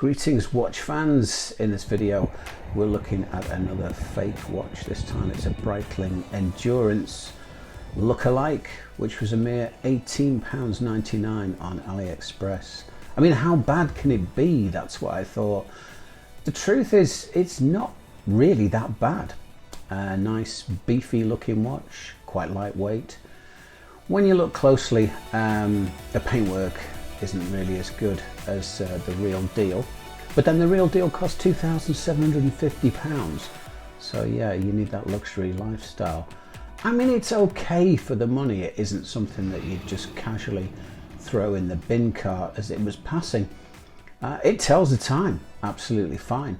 Greetings watch fans. In this video we're looking at another fake watch. This time it's a Breitling Endurance look-alike, which was a mere £18.99 on AliExpress. I mean, how bad can it be? That's what I thought. The truth is, it's not really that bad. A nice beefy looking watch, quite lightweight. When you look closely, the paintwork isn't really as good as the real deal, but then the real deal cost £2,750. So yeah, you need that luxury lifestyle. I mean, it's okay for the money. It isn't something that you'd just casually throw in the bin cart as it was passing. It tells the time absolutely fine.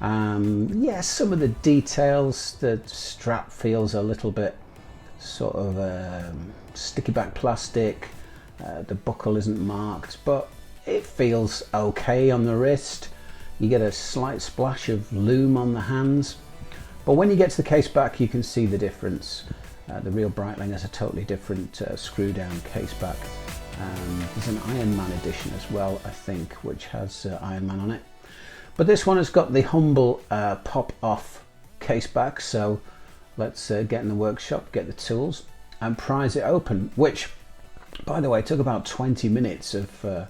Yes, some of the details, the strap feels a little bit sort of sticky back plastic. The buckle isn't marked, but it feels okay on the wrist. You get a slight splash of lume on the hands, but when you get to the case back, you can see the difference. The real Breitling has a totally different screw down case back. There's an Iron Man edition as well, I think, which has Iron Man on it, but this one has got the humble pop off case back. So let's get in the workshop, get the tools and prise it open, which, by the way, it took about 20 minutes of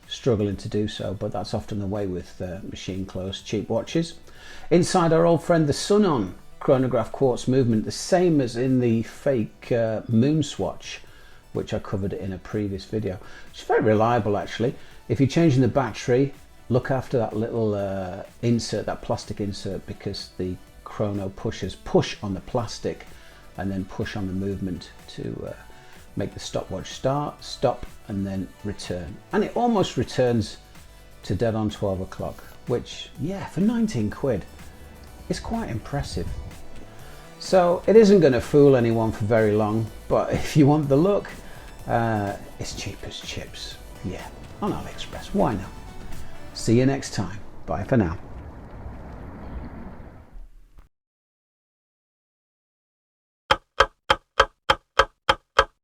struggling to do so, but that's often the way with machine closed cheap watches. Inside, our old friend the Sun-On chronograph quartz movement, the same as in the fake moon swatch, which I covered in a previous video. It's very reliable actually. If you're changing the battery, look after that little insert, that plastic insert, because the chrono push on the plastic and then push on the movement to make the stopwatch start, stop, and then return. And it almost returns to dead on 12 o'clock, which, yeah, for 19 quid, is quite impressive. So it isn't going to fool anyone for very long, but if you want the look, it's cheap as chips. Yeah, on AliExpress, why not? See you next time. Bye for now.